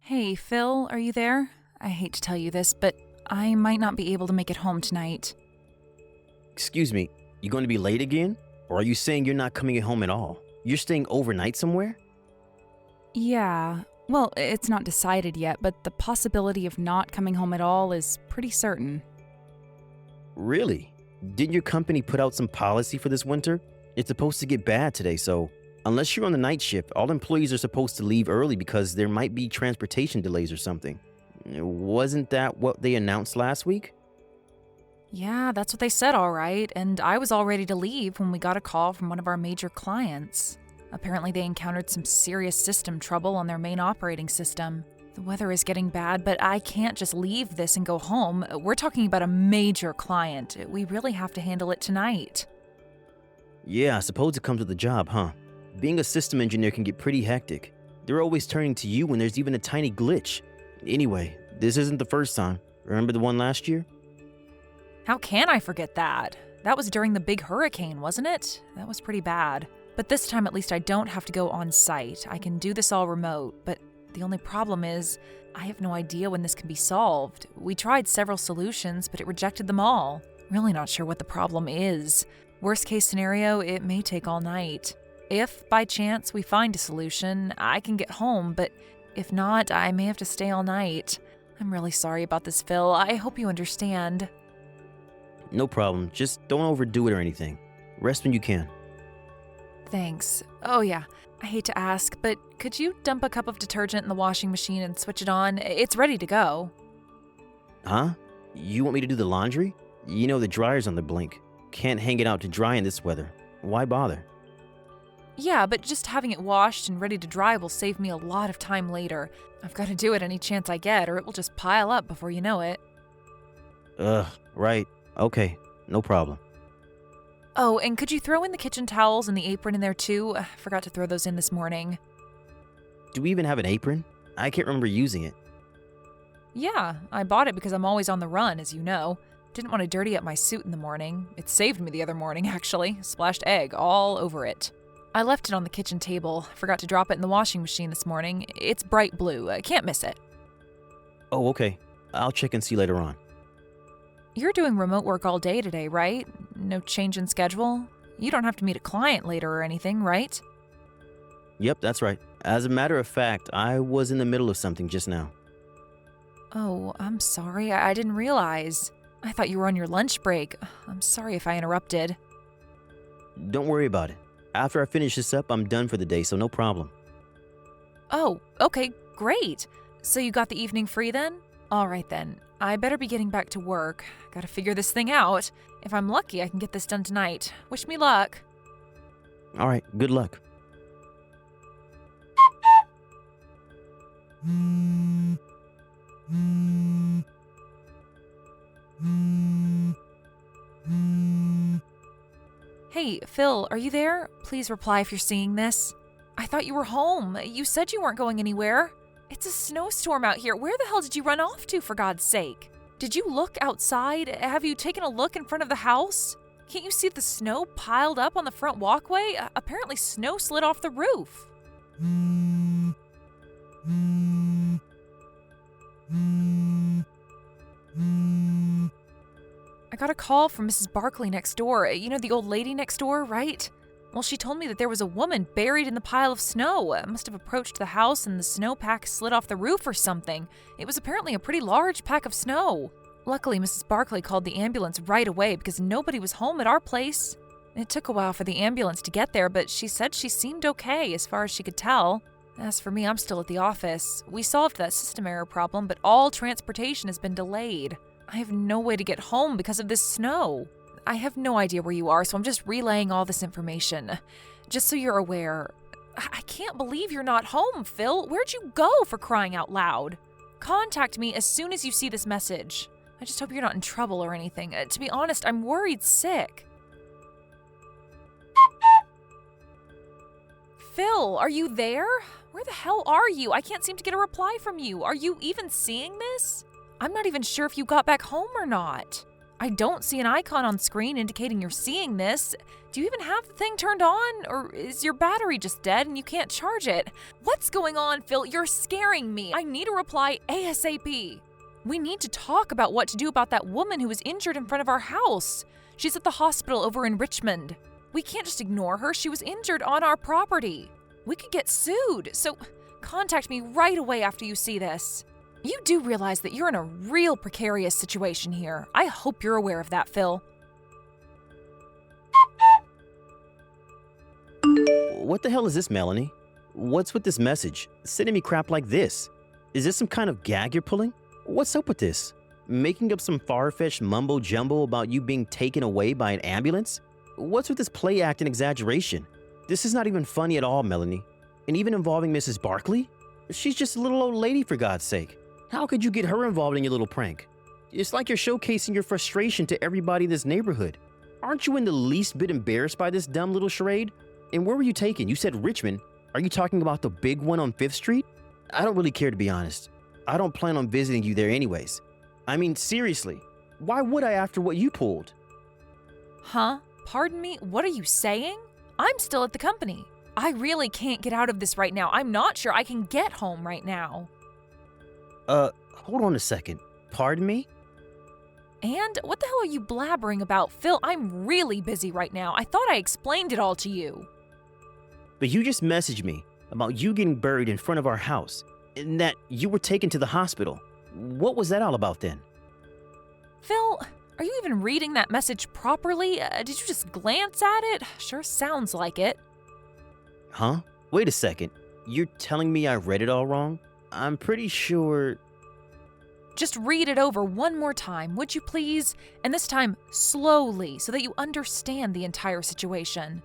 Hey, Phil, are you there? I hate to tell you this, but I might not be able to make it home tonight. Excuse me, you going to be late again? Or are you saying you're not coming home at all? You're staying overnight somewhere? Yeah, well, it's not decided yet, but the possibility of not coming home at all is pretty certain. Really? Didn't your company put out some policy for this winter? It's supposed to get bad today, so unless you're on the night shift, all employees are supposed to leave early because there might be transportation delays or something. Wasn't that what they announced last week? Yeah, that's what they said, all right, and I was all ready to leave when we got a call from one of our major clients. Apparently, they encountered some serious system trouble on their main operating system. The weather is getting bad, but I can't just leave this and go home. We're talking about a major client. We really have to handle it tonight. Yeah, I suppose it comes with the job, huh? Being a system engineer can get pretty hectic. They're always turning to you when there's even a tiny glitch. Anyway, this isn't the first time. Remember the one last year? How can I forget that? That was during the big hurricane, wasn't it? That was pretty bad. But this time at least I don't have to go on site. I can do this all remote, but the only problem is I have no idea when this can be solved. We tried several solutions, but it rejected them all. Really not sure what the problem is. Worst case scenario, it may take all night. If, by chance, we find a solution, I can get home, but if not, I may have to stay all night. I'm really sorry about this, Phil. I hope you understand. No problem. Just don't overdo it or anything. Rest when you can. Thanks. Oh yeah, I hate to ask, but could you dump a cup of detergent in the washing machine and switch it on? It's ready to go. Huh? You want me to do the laundry? You know the dryer's on the blink. Can't hang it out to dry in this weather. Why bother? Yeah, but just having it washed and ready to dry will save me a lot of time later. I've got to do it any chance I get, or it will just pile up before you know it. Right. Okay, no problem. Oh, and could you throw in the kitchen towels and the apron in there too? I forgot to throw those in this morning. Do we even have an apron? I can't remember using it. Yeah, I bought it because I'm always on the run, as you know. Didn't want to dirty up my suit in the morning. It saved me the other morning, actually. Splashed egg all over it. I left it on the kitchen table. Forgot to drop it in the washing machine this morning. It's bright blue. I can't miss it. Oh, okay. I'll check and see later on. You're doing remote work all day today, right? No change in schedule? You don't have to meet a client later or anything, right? Yep, that's right. As a matter of fact, I was in the middle of something just now. Oh, I'm sorry. I didn't realize. I thought you were on your lunch break. I'm sorry if I interrupted. Don't worry about it. After I finish this up, I'm done for the day, so no problem. Oh, okay, great. So you got the evening free then? All right then. I better be getting back to work. Gotta figure this thing out. If I'm lucky, I can get this done tonight. Wish me luck. All right, good luck. Hey, Phil, are you there? Please reply if you're seeing this. I thought you were home. You said you weren't going anywhere. It's a snowstorm out here. Where the hell did you run off to, for God's sake? Did you look outside? Have you taken a look in front of the house? Can't you see the snow piled up on the front walkway? Apparently snow slid off the roof. I got a call from Mrs. Barkley next door. You know, the old lady next door, right? Well, she told me that there was a woman buried in the pile of snow. Must have approached the house and the snowpack slid off the roof or something. It was apparently a pretty large pack of snow. Luckily, Mrs. Barkley called the ambulance right away because nobody was home at our place. It took a while for the ambulance to get there, but she said she seemed okay as far as she could tell. As for me, I'm still at the office. We solved that system error problem, but all transportation has been delayed. I have no way to get home because of this snow. I have no idea where you are, so I'm just relaying all this information. Just so you're aware. I can't believe you're not home, Phil. Where'd you go, for crying out loud? Contact me as soon as you see this message. I just hope you're not in trouble or anything. To be honest, I'm worried sick. Phil, are you there? Where the hell are you? I can't seem to get a reply from you. Are you even seeing this? I'm not even sure if you got back home or not. I don't see an icon on screen indicating you're seeing this. Do you even have the thing turned on? Or is your battery just dead and you can't charge it? What's going on, Phil? You're scaring me. I need a reply ASAP. We need to talk about what to do about that woman who was injured in front of our house. She's at the hospital over in Richmond. We can't just ignore her. She was injured on our property. We could get sued, so contact me right away after you see this. You do realize that you're in a real precarious situation here. I hope you're aware of that, Phil. What the hell is this, Melanie? What's with this message? Sending me crap like this? Is this some kind of gag you're pulling? What's up with this? Making up some far-fetched mumbo-jumbo about you being taken away by an ambulance? What's with this play act and exaggeration? This is not even funny at all, Melanie. And even involving Mrs. Barkley? She's just a little old lady, for God's sake. How could you get her involved in your little prank? It's like you're showcasing your frustration to everybody in this neighborhood. Aren't you in the least bit embarrassed by this dumb little charade? And where were you taken? You said Richmond. Are you talking about the big one on 5th Street? I don't really care, to be honest. I don't plan on visiting you there anyways. I mean, seriously, why would I after what you pulled? Huh? Pardon me? What are you saying? I'm still at the company. I really can't get out of this right now. I'm not sure I can get home right now. Hold on a second. Pardon me? And what the hell are you blabbering about, Phil? I'm really busy right now. I thought I explained it all to you. But you just messaged me about you getting buried in front of our house and that you were taken to the hospital. What was that all about then? Phil, are you even reading that message properly? Did you just glance at it? Sure sounds like it. Huh? Wait a second. You're telling me I read it all wrong? I'm pretty sure... Just read it over one more time, would you please? And this time, slowly, so that you understand the entire situation.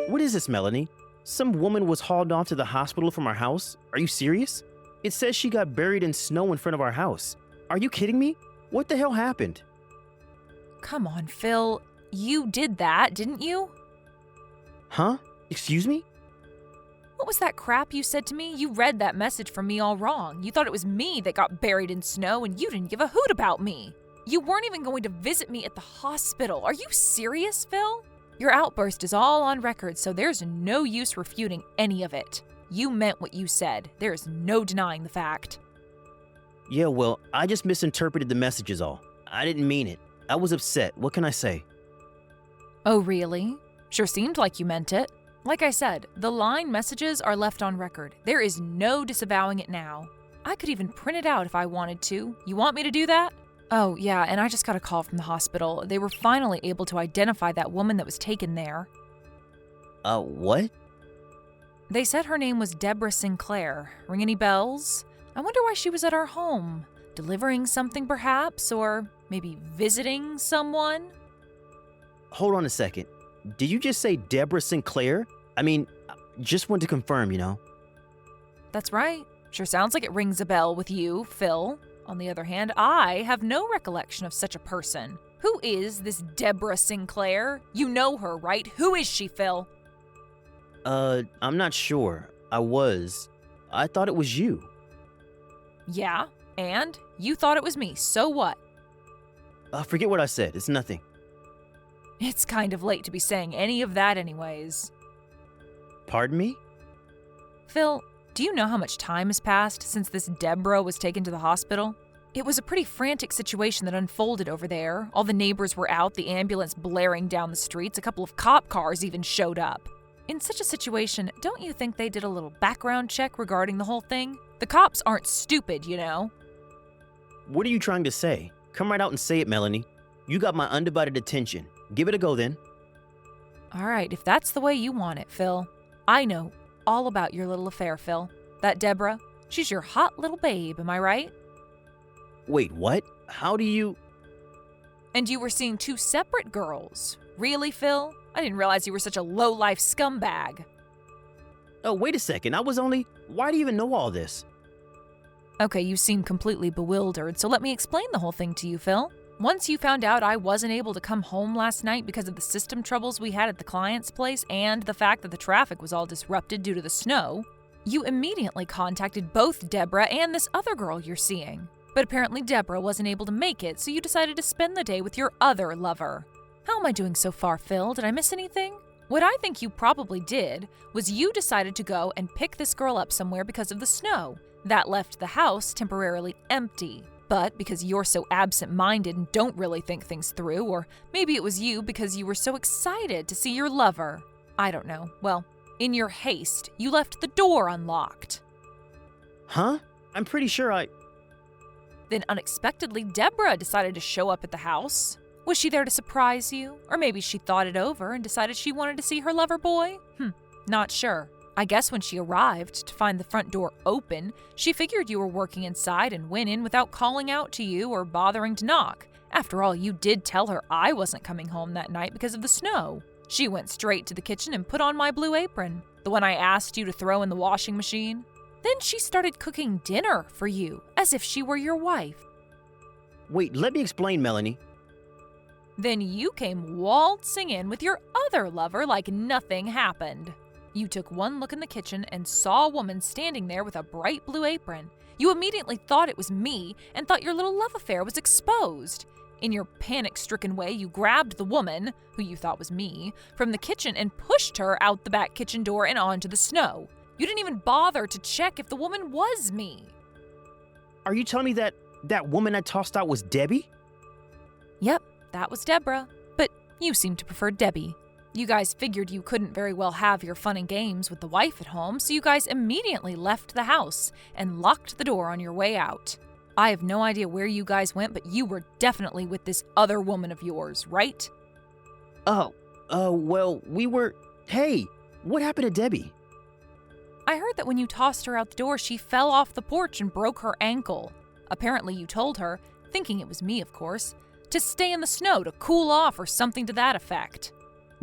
What is this, Melanie? Some woman was hauled off to the hospital from our house? Are you serious? It says she got buried in snow in front of our house. Are you kidding me? What the hell happened? Come on, Phil. You did that, didn't you? Huh? Excuse me? What was that crap you said to me? You read that message from me all wrong. You thought it was me that got buried in snow, and you didn't give a hoot about me. You weren't even going to visit me at the hospital. Are you serious, Phil? Your outburst is all on record, so there's no use refuting any of it. You meant what you said. There is no denying the fact. Yeah, well, I just misinterpreted the message is all. I didn't mean it. I was upset. What can I say? Oh, really? Sure seemed like you meant it. Like I said, the line messages are left on record. There is no disavowing it now. I could even print it out if I wanted to. You want me to do that? Oh, yeah, and I just got a call from the hospital. They were finally able to identify that woman that was taken there. What? They said her name was Deborah Sinclair. Ring any bells? I wonder why she was at our home. Delivering something, perhaps? Or maybe visiting someone? Hold on a second. Did you just say Deborah Sinclair? I mean, just want to confirm, you know. That's right. Sure sounds like it rings a bell with you, Phil. On the other hand, I have no recollection of such a person. Who is this Deborah Sinclair? You know her, right? Who is she, Phil? I'm not sure. I thought it was you. Yeah, and? You thought it was me, so what? Forget what I said. It's nothing. It's kind of late to be saying any of that anyways. Pardon me? Phil, do you know how much time has passed since this Deborah was taken to the hospital? It was a pretty frantic situation that unfolded over there. All the neighbors were out, the ambulance blaring down the streets, a couple of cop cars even showed up. In such a situation, don't you think they did a little background check regarding the whole thing? The cops aren't stupid, you know. What are you trying to say? Come right out and say it, Melanie. You got my undivided attention. Give it a go then. All right, if that's the way you want it, Phil. I know all about your little affair, Phil. That Deborah, she's your hot little babe, am I right? Wait, what? How do you... And you were seeing two separate girls. Really, Phil? I didn't realize you were such a low-life scumbag. Oh, wait a second. Why do you even know all this? Okay, you seem completely bewildered, so let me explain the whole thing to you, Phil. Once you found out I wasn't able to come home last night because of the system troubles we had at the client's place and the fact that the traffic was all disrupted due to the snow, You immediately contacted both Deborah and this other girl you're seeing. But apparently Deborah wasn't able to make it, so you decided to spend the day with your other lover. How am I doing so far, Phil? Did I miss anything? What I think you probably did was you decided to go and pick this girl up somewhere because of the snow. That left the house temporarily empty. But because you're so absent-minded and don't really think things through, or maybe it was you because you were so excited to see your lover. I don't know. Well, in your haste, you left the door unlocked. Huh? I'm pretty sure Then unexpectedly, Deborah decided to show up at the house. Was she there to surprise you? Or maybe she thought it over and decided she wanted to see her lover boy? Not sure. I guess when she arrived to find the front door open, she figured you were working inside and went in without calling out to you or bothering to knock. After all, you did tell her I wasn't coming home that night because of the snow. She went straight to the kitchen and put on my blue apron, the one I asked you to throw in the washing machine. Then she started cooking dinner for you, as if she were your wife. Wait, let me explain, Melanie. Then you came waltzing in with your other lover like nothing happened. You took one look in the kitchen and saw a woman standing there with a bright blue apron. You immediately thought it was me and thought your little love affair was exposed. In your panic-stricken way, you grabbed the woman, who you thought was me, from the kitchen and pushed her out the back kitchen door and onto the snow. You didn't even bother to check if the woman was me. Are you telling me that woman I tossed out was Debbie? Yep, that was Deborah. But you seem to prefer Debbie. You guys figured you couldn't very well have your fun and games with the wife at home, so you guys immediately left the house and locked the door on your way out. I have no idea where you guys went, but you were definitely with this other woman of yours, right? Well, we were... Hey, what happened to Debbie? I heard that when you tossed her out the door, she fell off the porch and broke her ankle. Apparently you told her, thinking it was me of course, to stay in the snow to cool off or something to that effect.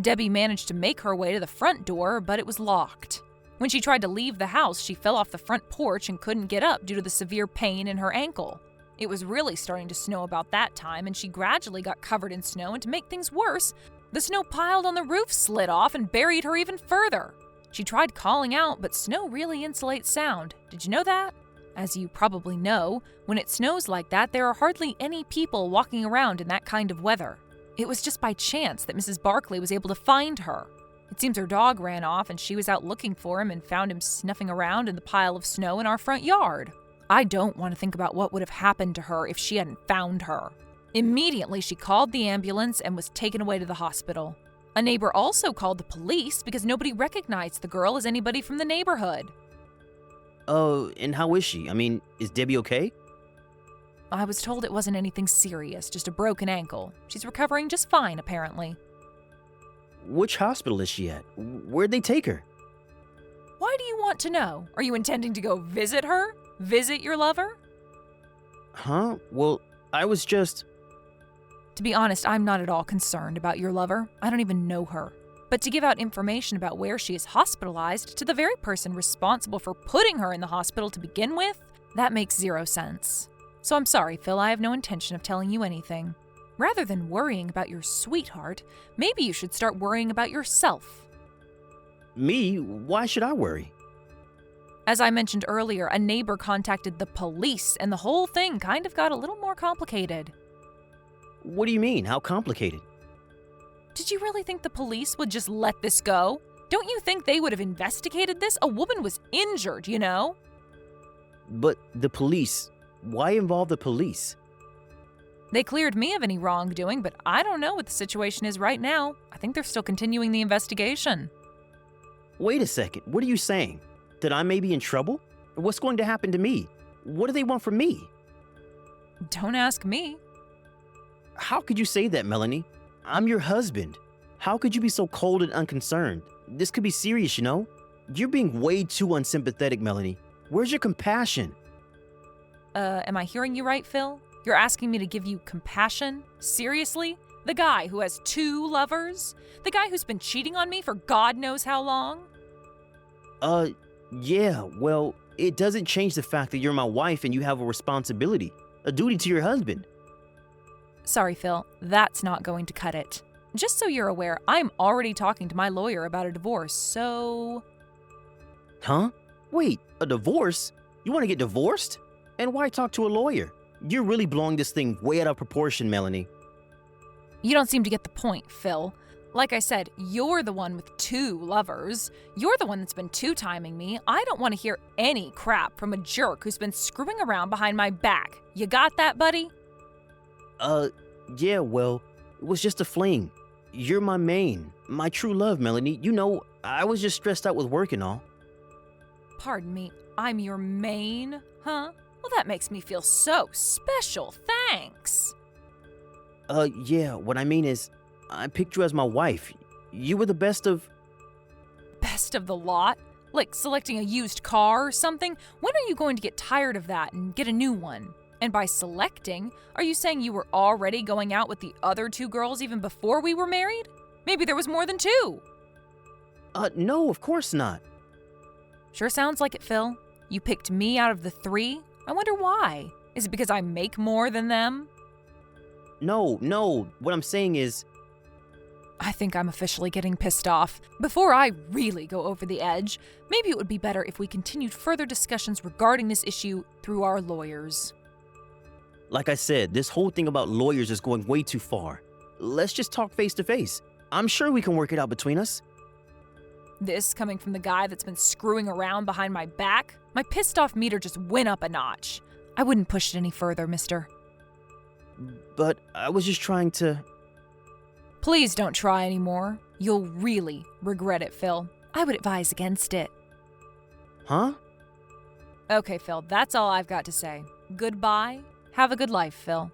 Debbie managed to make her way to the front door, but it was locked. When she tried to leave the house, she fell off the front porch and couldn't get up due to the severe pain in her ankle. It was really starting to snow about that time, and she gradually got covered in snow, and to make things worse, the snow piled on the roof slid off and buried her even further. She tried calling out, but snow really insulates sound. Did you know that? As you probably know, when it snows like that, there are hardly any people walking around in that kind of weather. It was just by chance that Mrs. Barkley was able to find her. It seems her dog ran off and she was out looking for him and found him snuffing around in the pile of snow in our front yard. I don't want to think about what would have happened to her if she hadn't found her. Immediately, she called the ambulance and was taken away to the hospital. A neighbor also called the police because nobody recognized the girl as anybody from the neighborhood. And how is she? I mean, is Debbie okay? I was told it wasn't anything serious, just a broken ankle. She's recovering just fine, apparently. Which hospital is she at? Where'd they take her? Why do you want to know? Are you intending to go visit her? Visit your lover? Huh? Well, I was just... To be honest, I'm not at all concerned about your lover. I don't even know her. But to give out information about where she is hospitalized to the very person responsible for putting her in the hospital to begin with, that makes zero sense. So I'm sorry, Phil, I have no intention of telling you anything. Rather than worrying about your sweetheart, maybe you should start worrying about yourself. Me? Why should I worry? As I mentioned earlier, a neighbor contacted the police, and the whole thing kind of got a little more complicated. What do you mean? How complicated? Did you really think the police would just let this go? Don't you think they would have investigated this? A woman was injured, you know? But the police... Why involve the police? They cleared me of any wrongdoing, but I don't know what the situation is right now. I think they're still continuing the investigation. Wait a second, what are you saying? That I may be in trouble? What's going to happen to me? What do they want from me? Don't ask me. How could you say that, Melanie? I'm your husband. How could you be so cold and unconcerned? This could be serious, you know? You're being way too unsympathetic, Melanie. Where's your compassion? Am I hearing you right, Phil? You're asking me to give you compassion? Seriously? The guy who has 2 lovers? The guy who's been cheating on me for God knows how long? Yeah, well, it doesn't change the fact that you're my wife and you have a responsibility, a duty to your husband. Sorry, Phil, that's not going to cut it. Just so you're aware, I'm already talking to my lawyer about a divorce, so... Huh? Wait, a divorce? You want to get divorced? And why talk to a lawyer? You're really blowing this thing way out of proportion, Melanie. You don't seem to get the point, Phil. Like I said, you're the one with 2 lovers. You're the one that's been 2-timing me. I don't want to hear any crap from a jerk who's been screwing around behind my back. You got that, buddy? Yeah, well, it was just a fling. You're my main, my true love, Melanie. You know, I was just stressed out with work and all. Pardon me, I'm your main, huh? Well, that makes me feel so special, thanks. Yeah, what I mean is, I picked you as my wife. You were the best of... Best of the lot? Like selecting a used car or something? When are you going to get tired of that and get a new one? And by selecting, are you saying you were already going out with the other 2 girls even before we were married? Maybe there was more than 2. No, of course not. Sure sounds like it, Phil. You picked me out of the 3? I wonder why. Is it because I make more than them? No, what I'm saying is... I think I'm officially getting pissed off. Before I really go over the edge, maybe it would be better if we continued further discussions regarding this issue through our lawyers. Like I said, this whole thing about lawyers is going way too far. Let's just talk face to face. I'm sure we can work it out between us. This coming from the guy that's been screwing around behind my back? My pissed off meter just went up a notch. I wouldn't push it any further, mister. But I was just trying to... Please don't try anymore. You'll really regret it, Phil. I would advise against it. Huh? Okay, Phil, that's all I've got to say. Goodbye. Have a good life, Phil.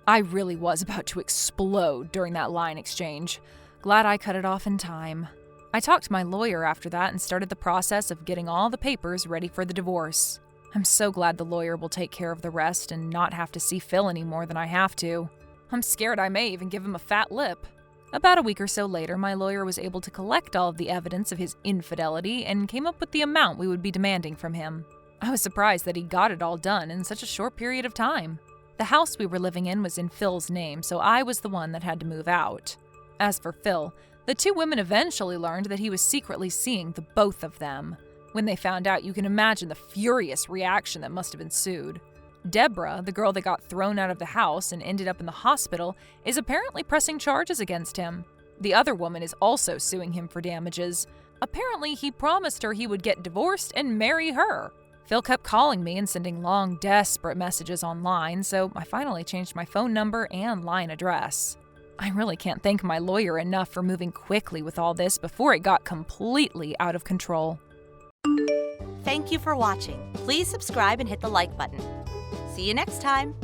I really was about to explode during that line exchange. Glad I cut it off in time. I talked to my lawyer after that and started the process of getting all the papers ready for the divorce. I'm so glad the lawyer will take care of the rest and not have to see Phil any more than I have to. I'm scared I may even give him a fat lip. About a week or so later, my lawyer was able to collect all of the evidence of his infidelity and came up with the amount we would be demanding from him. I was surprised that he got it all done in such a short period of time. The house we were living in was in Phil's name, so I was the one that had to move out. As for Phil, the 2 women eventually learned that he was secretly seeing the both of them. When they found out, you can imagine the furious reaction that must have ensued. Deborah, the girl that got thrown out of the house and ended up in the hospital, is apparently pressing charges against him. The other woman is also suing him for damages. Apparently, he promised her he would get divorced and marry her. Phil kept calling me and sending long, desperate messages online, so I finally changed my phone number and line address. I really can't thank my lawyer enough for moving quickly with all this before it got completely out of control. Thank you for watching. Please subscribe and hit the like button. See you next time.